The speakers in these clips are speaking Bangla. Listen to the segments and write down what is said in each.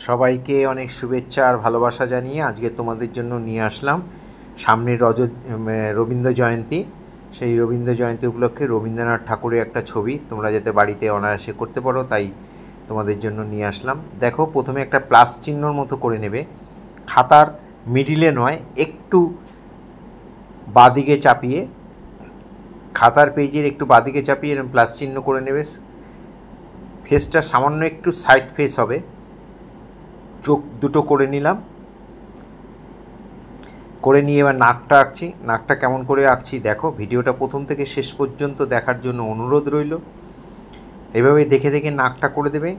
সবাইকে অনেক শুভেচ্ছা আর ভালোবাসা জানিয়ে আজকে তোমাদের জন্য নিয়ে আসলাম সামনের রবীন্দ্র জয়ন্তী। সেই রবীন্দ্র জয়ন্তী উপলক্ষে রবীন্দ্রনাথ ঠাকুরের একটা ছবি তোমরা যাতে বাড়িতে অনায়াসে করতে পারো তাই তোমাদের জন্য নিয়ে আসলাম। দেখো, প্রথমে একটা প্লাস চিহ্নর মতো করে নেবে, খাতার মিডিলে নয়, একটু বাঁদিকে চাপিয়ে, খাতার পেজের একটু বাঁদিকে চাপিয়ে এরকম প্লাস চিহ্ন করে নেবে। ফেসটা সামান্য একটু সাইড ফেস হবে, চোখ দুটো করে নিলাম, করে নিয়ে এবার নাকটা আঁকছি। নাকটা কেমন করে আঁকছি দেখো, ভিডিওটা প্রথম থেকে শেষ পর্যন্ত দেখার জন্য অনুরোধ রইল। এভাবে দেখে দেখে নাকটা করে দেবে।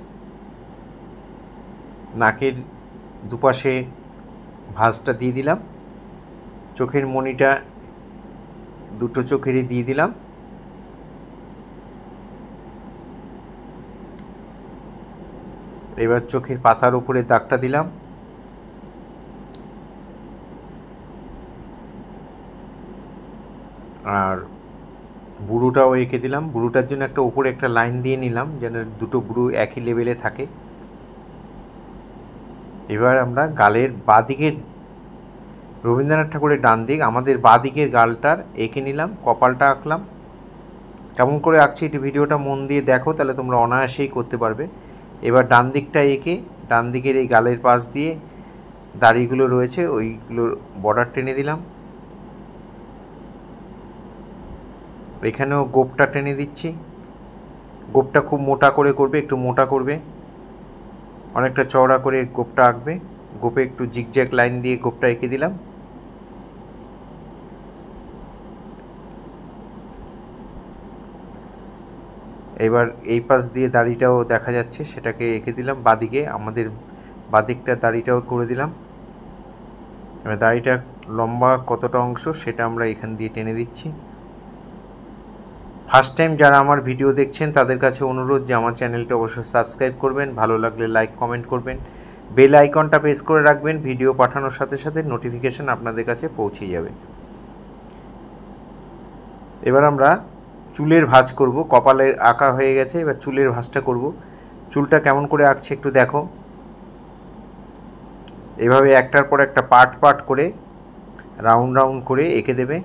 নাকের দুপাশে ভাঁজটা দিয়ে দিলাম, চোখের মণিটা দুটো চোখেরই দিয়ে দিলাম। এবার চোখের পাতার উপরে দাগটা দিলাম, আর বুড়োটাও এঁকে দিলাম। বুড়োটার জন্য একটা উপরে একটা লাইন দিয়ে নিলাম যেন দুটো বুড়ো একই লেভেলে থাকে। এবার আমরা গালের বাঁদিকের, রবীন্দ্রনাথ ঠাকুরের ডান দিক, আমাদের বাঁদিকের গালটার এঁকে নিলাম, কপালটা আঁকলাম। কেমন করে আঁকছি একটু ভিডিওটা মন দিয়ে দেখো, তাহলে তোমরা অনায়াসেই করতে পারবে। এবার ডান দিকটা এঁকে ডান দিকের এই গালের পাশ দিয়ে দাড়িগুলো রয়েছে ওইগুলোর বর্ডার টেনে দিলাম। এখানেও গোপটা টেনে দিচ্ছি। গোপটা খুব মোটা করে করবে, একটু মোটা করবে, অনেকটা চওড়া করে গোপটা আঁকবে। গোপে একটু জিগজ্যাগ লাইন দিয়ে গোপটা এঁকে দিলাম। এবার এই পাশ দিয়ে দাড়িটাও দেখা যাচ্ছে, সেটাকে এঁকে দিলাম বাঁদিকে, আমাদের বাঁদিকটা দাড়িটাও করে দিলাম। এবার দাড়িটা লম্বা কতটা অংশ সেটা আমরা এখান দিয়ে টেনে দিচ্ছি। ফার্স্ট টাইম যারা আমার ভিডিও দেখছেন তাদের কাছে অনুরোধ যে আমার চ্যানেলটা অবশ্যই সাবস্ক্রাইব করবেন, ভালো লাগলে লাইক কমেন্ট করবেন, বেল আইকনটা প্রেস করে রাখবেন, ভিডিও পাঠানোর সাথে সাথে নোটিফিকেশন আপনাদের কাছে পৌঁছে যাবে। এবার আমরা চুলের ভাঁজ করব। কপালের আঁকা হয়ে গেছে, এবার চুলের ভাঁজটা করব। চুলটা কেমন করে আঁকছে একটু দেখো। এভাবে একটার পর একটা পার্ট পার্ট করে রাউন্ড রাউন্ড করে এঁকে দেবে।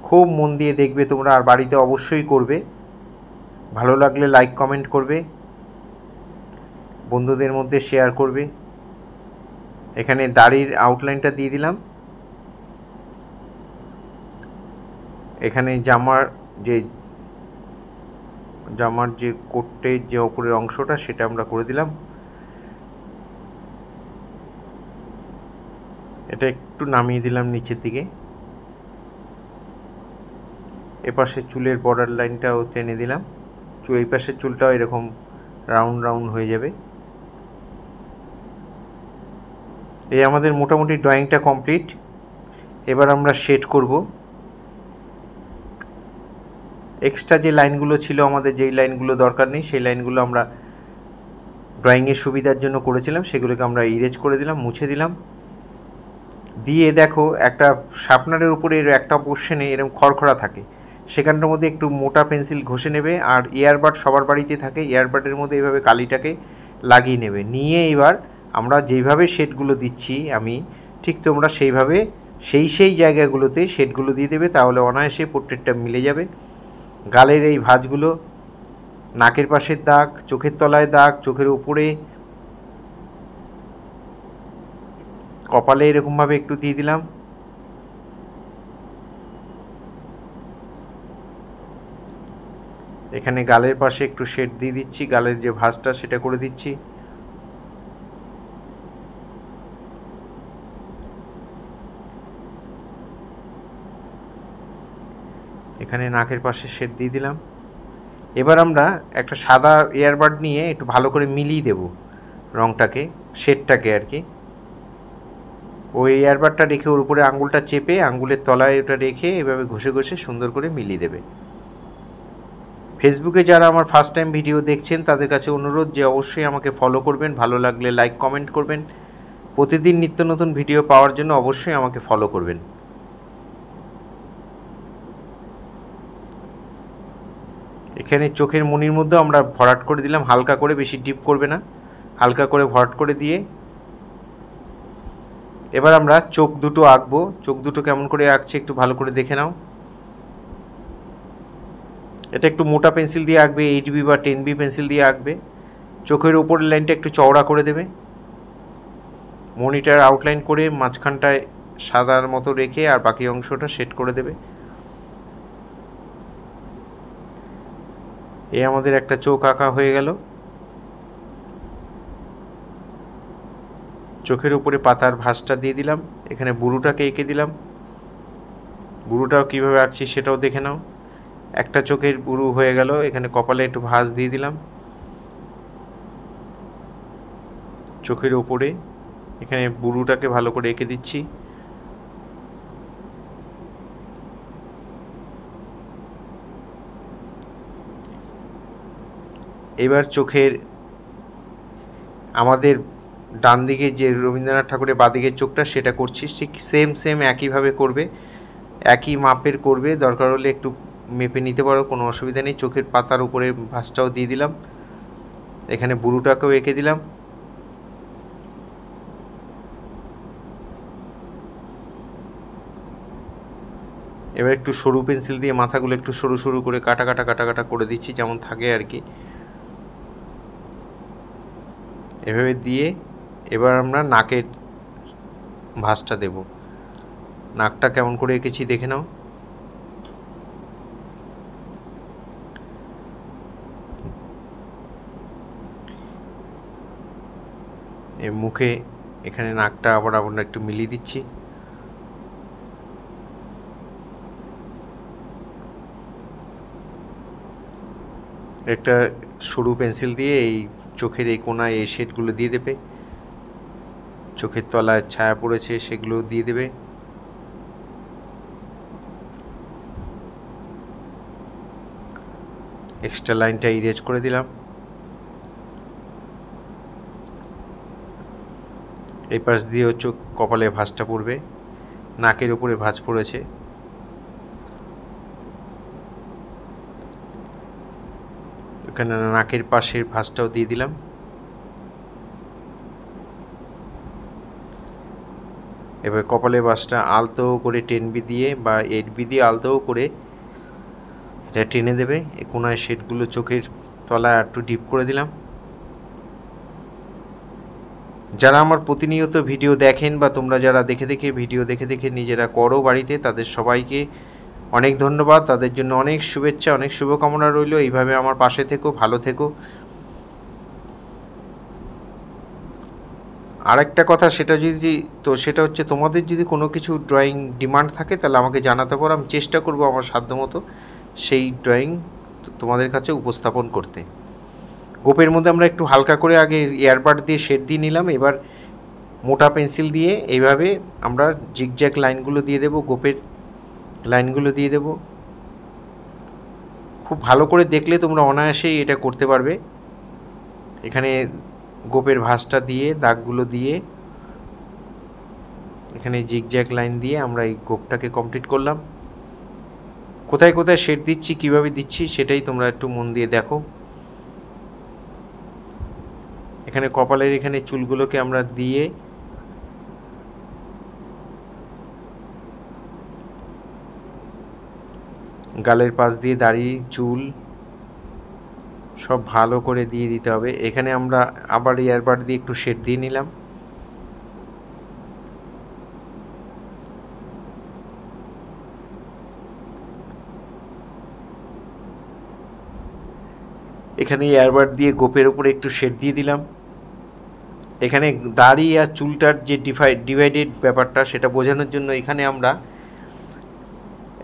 খুব মন দিয়ে দেখবে তোমরা, আর বাড়িতে অবশ্যই করবে। ভালো লাগলে লাইক কমেন্ট করবে, বন্ধুদের মধ্যে শেয়ার করবে। এখানে দাড়ির আউটলাইনটা দিয়ে দিলাম। এখানে জামার যে কোটের যে ওপরের অংশটা সেটা আমরা করে দিলাম। এটা একটু নামিয়ে দিলাম নিচের দিকে। এপাশে চুলের বর্ডার লাইনটাও টেনে দিলাম। এই পাশের চুলটাও এরকম রাউন্ড রাউন্ড হয়ে যাবে। এই আমাদের মোটামুটি ড্রয়িংটা কমপ্লিট। এবার আমরা শেড করব। এক্সট্রা যে লাইনগুলো ছিল আমাদের, যেই লাইনগুলো দরকার নেই সেই লাইনগুলো আমরা ড্রয়িংয়ের সুবিধার জন্য করেছিলাম, সেগুলোকে আমরা ইরেজ করে দিলাম, মুছে দিলাম। দিয়ে দেখো, একটা শার্পনারের উপরে একটা পোর্শনে এরকম খড়খড়া থাকে, সেখানটার মধ্যে একটু মোটা পেন্সিল ঘষে নেবে, আর এয়ারবাড সবার বাড়িতে থাকে, এয়ারবাডের মধ্যে এইভাবে কালিটাকে লাগিয়ে নেবে। নিয়ে এবার আমরা যেইভাবে শেডগুলো দিচ্ছি আমি, ঠিক তোমরা সেইভাবে সেই জায়গাগুলোতে শেডগুলো দিয়ে দেবে, তাহলে অনায়াসে পোর্ট্রেটটা মিলে যাবে। গালের এই ভাঁজগুলো, নাকের পাশের দাগ, চোখের তলায় দাগ, চোখের উপরে, কপালে এরকমভাবে একটু দিয়ে দিলাম। এখানে গালের পাশে একটু শেড দিয়ে দিচ্ছি, গালের যে ভাঁজটা সেটা করে দিচ্ছি। এখানে নাকের পাশে শেড দিয়ে দিলাম। এবার আমরা একটা সাদা এয়ারবাড নিয়ে একটু ভালো করে মিলিয়ে দেব রঙটাকে, শেডটাকে আর কি। ওই এয়ারবাডটা রেখে ওর উপরে আঙুলটা চেপে আঙুলের তলায় ওটা রেখে এভাবে ঘষে ঘষে সুন্দর করে মিলিয়ে দেবে। ফেসবুকে যারা আমার ফার্স্ট টাইম ভিডিও দেখছেন তাদের কাছে অনুরোধ যে অবশ্যই আমাকে ফলো করবেন, ভালো লাগলে লাইক কমেন্ট করবেন, প্রতিদিন নিত্য নতুন ভিডিও পাওয়ার জন্য অবশ্যই আমাকে ফলো করবেন। এখানে চোখের মনির মধ্যে আমরা ভরাট করে দিলাম হালকা করে, বেশি ডিপ করবে না, হালকা করে ভরাট করে দিয়ে এবার আমরা চোখ দুটো আঁকবো। চোখ দুটো কেমন করে আঁকছি একটু ভালো করে দেখে নাও। এটা একটু মোটা পেন্সিল দিয়ে আঁকবে, 8B বা 10B পেন্সিল দিয়ে আঁকবে। চোখের উপরের লাইনটা একটু চওড়া করে দেবে, মনিটর আউটলাইন করে মাঝখানটায় সাদার মতো রেখে আর বাকি অংশটা সেট করে দেবে। এই আমাদের একটা চোখ আঁকা হয়ে গেল। চোখের উপরে পাতার ভাঁজটা দিয়ে দিলাম, এখানে বুড়োটাকে এঁকে দিলাম। বুড়োটাও কীভাবে আঁকছি সেটাও দেখে নাও। একটা চোখের বুড়ো হয়ে গেল, এখানে কপালে একটু ভাঁজ দিয়ে দিলাম চোখের ওপরে। এখানে বুড়োটাকে ভালো করে এঁকে দিচ্ছি। এবার চোখের আমাদের ডান দিকে যে রবীন্দ্রনাথ ঠাকুরের বাঁদিকের চোখটা সেটা করছি, ঠিক সেম একইভাবে করবে, একই মাপের করবে। দরকার হলে একটু মেপে নিতে পারো, কোনো অসুবিধা নেই। চোখের পাতার উপরে ভাঁজটাও দিয়ে দিলাম, এখানে বুড়োটাকেও এঁকে দিলাম। এবার একটু সরু পেন্সিল দিয়ে মাথাগুলো একটু সরু সরু করে কাটা কাটা করে দিচ্ছি, যেমন থাকে আর কি, এভাবে দিয়ে এবার আমরা নাকের ভাঁজটা দেব। নাকটা কেমন করে এঁকেছি দেখে নাও। এই মুখে এখানে নাকটা আবার আমরা একটু মিলিয়ে দিচ্ছি। একটা সরু পেন্সিল দিয়ে এই চোখের এই কোনায় এই শেডগুলো দিয়ে দেবে, চোখের তলায় ছায়া পড়েছে সেগুলো দিয়ে দেবে। এক্সট্রা লাইনটা ইরেজ করে দিলাম। এই পাশ দিয়েও চোখ কপালে ভাঁজটা পড়বে, নাকের উপরে ভাঁজ পড়েছে। এখানে নাকের পাশের ভাঁজটাও দিয়ে দিলাম। এবার কপালের ভাঁজটা আলতো করে 10B দিয়ে বা 8B দিয়ে আলতো করে এটা টেনে দেবে। এই কোনায় শেডগুলো চোখের তলায় একটু ডিপ করে দিলাম। যারা আমার প্রতিনিয়ত ভিডিও দেখেন বা তোমরা যারা ভিডিও দেখে নিজেরা করো বাড়িতে, তাদের সবাইকে অনেক ধন্যবাদ। তাদের জন্য অনেক শুভেচ্ছা, অনেক শুভকামনা রইল। এইভাবে আমার পাশে থেকো, ভালো থেকো। আরেকটা কথা, সেটা হচ্ছে তোমাদের যদি কোনো কিছু ড্রয়িং ডিমান্ড থাকে তাহলে আমাকে জানাতে পারো, আমি চেষ্টা করব আমার সাধ্যমতো সেই ড্রয়িং তোমাদের কাছে উপস্থাপন করতে। গোপের মধ্যে আমরা একটু হালকা করে আগে এয়ারবাড দিয়ে শেড দিয়ে নিলাম। এবার মোটা পেন্সিল দিয়ে এইভাবে আমরা জিগজ্যাগ লাইনগুলো দিয়ে দেব, গোপের লাইনগুলো দিয়ে দেব। খুব ভালো করে দেখলে তোমরা অনায়াসেই এটা করতে পারবে। এখানে গোপের ভাঁজটা দিয়ে দাগগুলো দিয়ে এখানে জিগজ্যাগ লাইন দিয়ে আমরা এই গোপটাকে কমপ্লিট করলাম। কোথায় কোথায় শেড দিচ্ছি, কিভাবে দিচ্ছি সেটাই তোমরা একটু মন দিয়ে দেখো। এখানে কপালের এখানে চুলগুলোকে আমরা দিয়ে গালের পাশ দিয়ে দাড়ি চুল সব ভালো করে দিয়ে দিতে হবে। এখানে আমরা আবার এয়ারবাড দিয়ে একটু শেড দিয়ে নিলাম। এখানে এয়ারবাড দিয়ে গোপের উপরে একটু শেড দিয়ে দিলাম। এখানে দাড়ি আর চুলটার যে ডিভাইডেড ব্যাপারটা সেটা বোঝানোর জন্য এখানে আমরা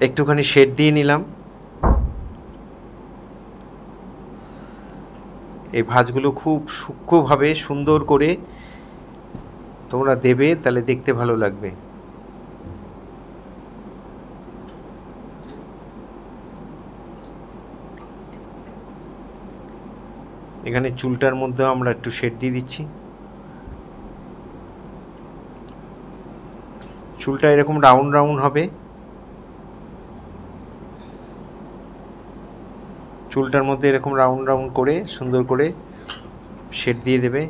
একটুখানি শেড দিয়ে নিলাম। এই ভাঁজগুলো খুব সূক্ষ্মভাবে সুন্দর করে তোমরা দেবে, তাহলে দেখতে ভালো লাগবে। এখানে চুলটার মধ্যেও আমরা একটু শেড দিয়ে দিচ্ছি। চুলটা এরকম রাউন্ড রাউন্ড হবে, চুলটার মধ্যে এরকম রাউন্ড রাউন্ড করে সুন্দর করে শেড দিয়ে দেবে।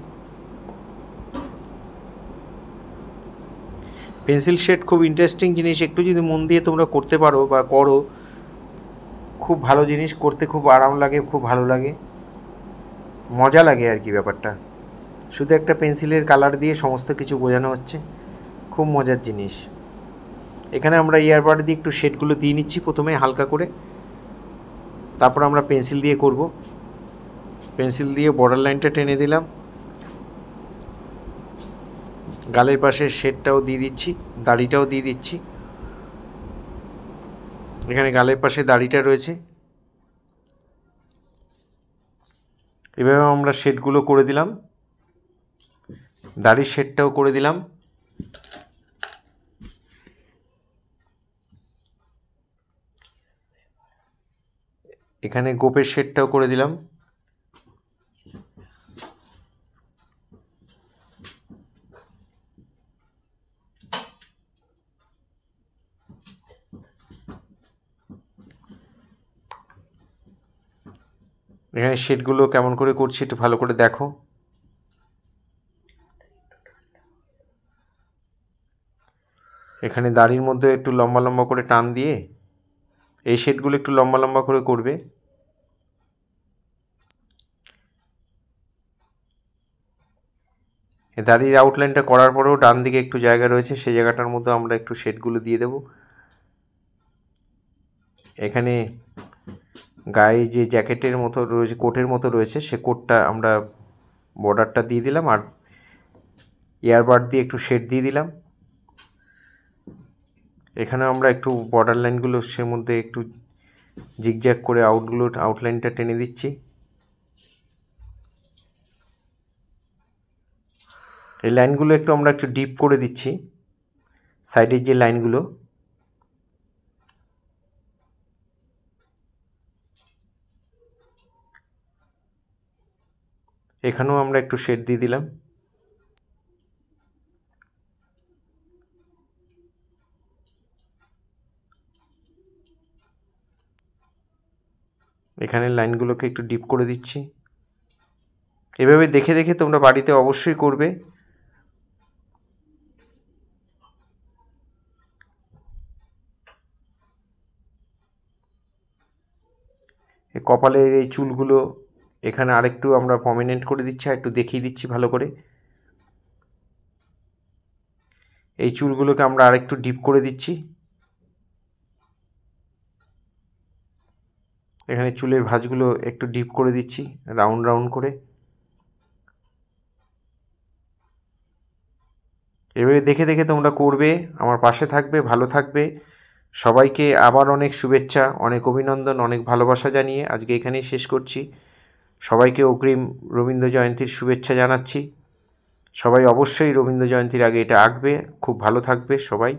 পেন্সিল শেড খুব ইন্টারেস্টিং জিনিস, একটু যদি মন দিয়ে তোমরা করতে পারো বা করো, খুব ভালো জিনিস, করতে খুব আরাম লাগে, খুব ভালো লাগে, মজা লাগে আর কি ব্যাপারটা। শুধু একটা পেন্সিলের কালার দিয়ে সমস্ত কিছু বোঝানো হচ্ছে, খুব মজার জিনিস। এখানে আমরা ইয়ারবাড দিয়ে একটু শেডগুলো দিয়ে নিচ্ছি প্রথমে হালকা করে, তারপর আমরা পেন্সিল দিয়ে করব। পেন্সিল দিয়ে বর্ডার লাইনটা টেনে দিলাম, গালের পাশে শেডটাও দিয়ে দিচ্ছি, দাড়িটাও দিয়ে দিচ্ছি। এখানে গালের পাশে দাড়িটা রয়েছে। এভাবে আমরা শেডগুলো করে দিলাম, দাড়ির শেডটাও করে দিলাম। এখানে গোপের শেডটাও করে দিলাম। এখানে শেডগুলো কেমন করে করছি একটু ভালো করে দেখো। এখানে দাড়ির মধ্যে একটু লম্বা লম্বা করে টান দিয়ে এই শেডগুলো একটু লম্বা লম্বা করে করবে। দাড়ির আউটলাইনটা করার পরেও ডান দিকে একটু জায়গা রয়েছে, সেই জায়গাটার মধ্যে আমরা একটু শেডগুলো দিয়ে দেব। এখানে গায়ে যে জ্যাকেটের মতো রয়েছে, কোটের মতো রয়েছে, সে কোটটা আমরা বর্ডারটা দিয়ে দিলাম, আর ইয়ারবাড দিয়ে একটু শেড দিয়ে দিলাম। এখানে আমরা একটু বর্ডার লাইনগুলো সে মধ্যে একটু জিগজ্যাগ করে আউটলাইনটা টেনে দিচ্ছি। এই লাইনগুলো একটু আমরা একটু ডিপ করে দিচ্ছি, সাইডের যে লাইনগুলো। এখানেও আমরা একটু শেড দিয়ে দিলাম। এখানে লাইনগুলোকে একটু ডিপ করে দিচ্ছি। এভাবে দেখে দেখে তোমরা বাড়িতে অবশ্যই করবে। এই কপালের এই চুলগুলো এখানে আরেকটু আমরা প্রমিনেন্ট করে দিচ্ছি, আর একটু দেখিয়ে দিচ্ছি ভালো করে। এই চুলগুলোকে আমরা আরেকটু ডিপ করে দিচ্ছি। এখানে চুলের ভাঁজগুলো একটু ডিপ করে দিচ্ছি রাউন্ড রাউন্ড করে। এভাবে দেখে দেখে তোমরা করবে, আমার পাশে থাকবে, ভালো থাকবে। সবাইকে আবার অনেক শুভেচ্ছা, অনেক অভিনন্দন, অনেক ভালোবাসা জানিয়ে আজকে এখানেই শেষ করছি। সবাইকে অগ্রিম রবীন্দ্র জয়ন্তীর শুভেচ্ছা জানাচ্ছি। সবাই অবশ্যই রবীন্দ্র জয়ন্তীর আগে এটা আঁকবে। খুব ভালো থাকবে সবাই।